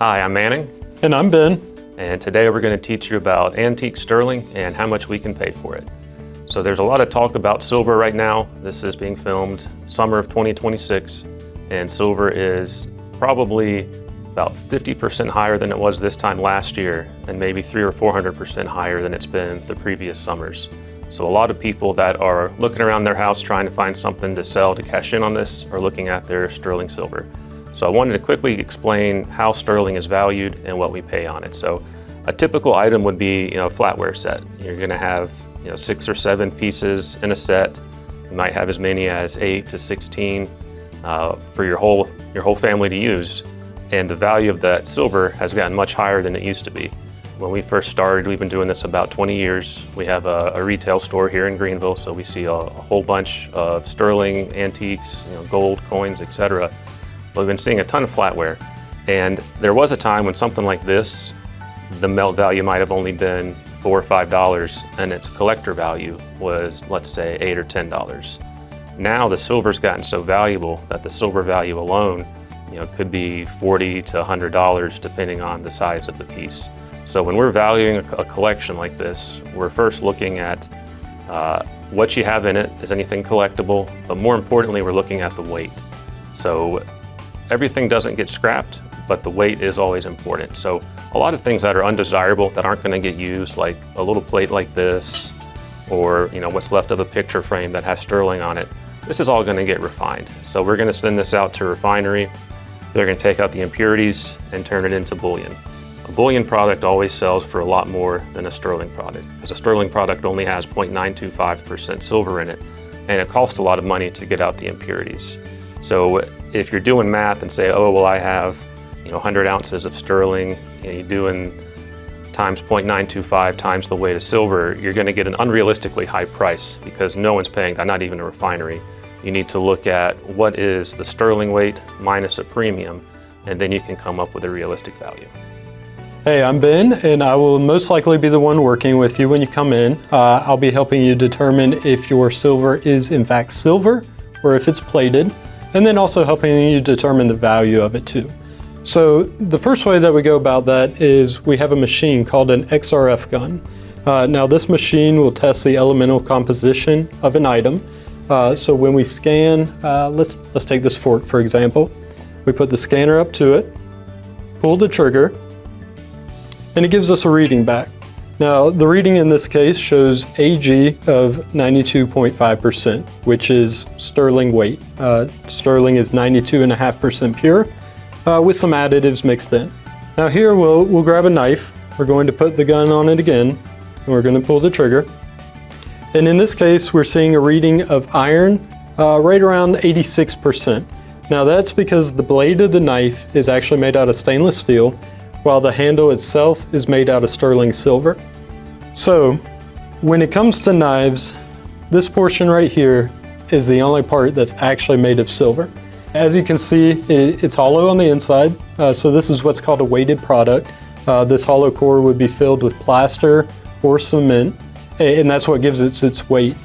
Hi, I'm Manning. And I'm Ben. And today we're going to teach you about antique sterling and how much we can pay for it. So there's a lot of talk about silver right now. This is being filmed summer of 2026, and silver is probably about 50% higher than it was this time last year, and maybe 300 or 400% higher than it's been the previous summers. So a lot of people that are looking around their house trying to find something to sell to cash in on this are looking at their sterling silver. So I wanted to quickly explain how sterling is valued and what we pay on it. So a typical item would be, a flatware set. You're going to have 6 or 7 pieces in a set. You might have as many as 8 to 16 for your whole family to use. And the value of that silver has gotten much higher than it used to be. When we first started, we've been doing this about 20 years. We have a retail store here in Greenville, so we see a whole bunch of sterling antiques, gold, coins, etc. We've been seeing a ton of flatware. And there was a time when something like this, the melt value might have only been $4 or $5, and its collector value was, let's say, $8 or $10. Now the silver's gotten so valuable that the silver value alone, could be $40 to $100 depending on the size of the piece. So when we're valuing a collection like this, we're first looking at what you have in it. Is anything collectible? But more importantly, we're looking at the weight. So everything doesn't get scrapped, but the weight is always important. So a lot of things that are undesirable that aren't going to get used, like a little plate like this, or what's left of a picture frame that has sterling on it, this is all going to get refined. So we're going to send this out to a refinery. They're going to take out the impurities and turn it into bullion. A bullion product always sells for a lot more than a sterling product, because a sterling product only has 0.925% silver in it, and it costs a lot of money to get out the impurities. So if you're doing math and say, oh, well, I have 100 ounces of sterling, you're doing times 0.925 times the weight of silver, you're going to get an unrealistically high price because no one's paying that, not even a refinery. You need to look at what is the sterling weight minus a premium, and then you can come up with a realistic value. Hey, I'm Ben, and I will most likely be the one working with you when you come in. I'll be helping you determine if your silver is in fact silver or if it's plated, and then also helping you determine the value of it too. So the first way that we go about that is we have a machine called an XRF gun. Now this machine will test the elemental composition of an item. So when we scan, let's take this fork for example. We put the scanner up to it, pull the trigger, and it gives us a reading back. Now the reading in this case shows AG of 92.5%, which is sterling weight. Sterling is 92.5% pure. With some additives mixed in. Now here we'll grab a knife. We're going to put the gun on it again, and we're going to pull the trigger. And in this case, we're seeing a reading of iron right around 86%. Now that's because the blade of the knife is actually made out of stainless steel, while the handle itself is made out of sterling silver. So when it comes to knives, this portion right here is the only part that's actually made of silver. As you can see, it's hollow on the inside, so this is what's called a weighted product. This hollow core would be filled with plaster or cement, and that's what gives it its weight.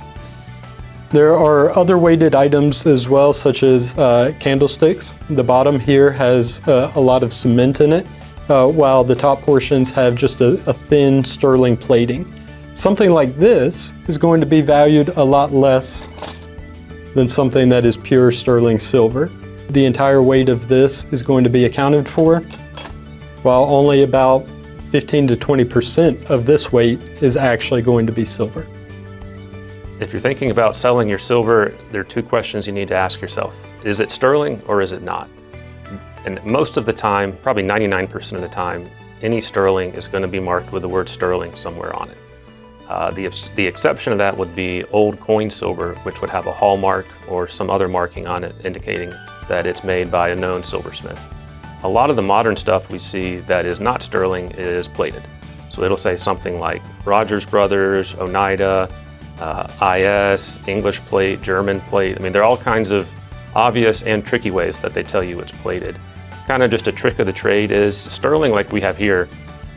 There are other weighted items as well, such as candlesticks. The bottom here has a lot of cement in it, while the top portions have just a thin sterling plating. Something like this is going to be valued a lot less than something that is pure sterling silver. The entire weight of this is going to be accounted for, while only about 15 to 20% of this weight is actually going to be silver. If you're thinking about selling your silver, there are 2 questions you need to ask yourself. Is it sterling or is it not? And most of the time, probably 99% of the time, any sterling is going to be marked with the word sterling somewhere on it. The exception of that would be old coin silver, which would have a hallmark or some other marking on it indicating that it's made by a known silversmith. A lot of the modern stuff we see that is not sterling is plated. So it'll say something like Rogers Brothers, Oneida, IS, English plate, German plate. I mean, there are all kinds of obvious and tricky ways that they tell you it's plated. Kind of just a trick of the trade is sterling, like we have here,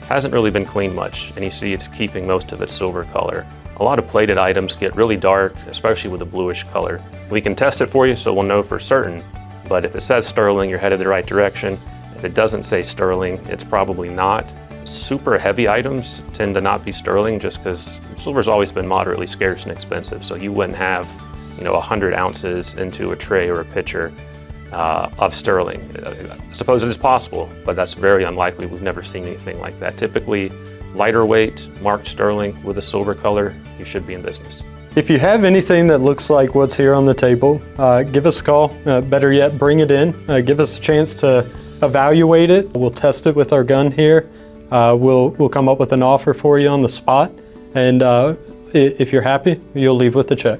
hasn't really been cleaned much, and you see it's keeping most of its silver color. A lot of plated items get really dark, especially with a bluish color. We can test it for you so we'll know for certain, but if it says sterling, you're headed the right direction. If it doesn't say sterling, it's probably not. Super heavy items tend to not be sterling just because silver's always been moderately scarce and expensive. So you wouldn't have, 100 ounces into a tray or a pitcher of sterling. I suppose it is possible, but that's very unlikely. We've never seen anything like that. Typically, lighter weight, marked sterling with a silver color, you should be in business. If you have anything that looks like what's here on the table, give us a call. Better yet, bring it in. Give us a chance to evaluate it. We'll test it with our gun here. We'll come up with an offer for you on the spot. And if you're happy, you'll leave with a check.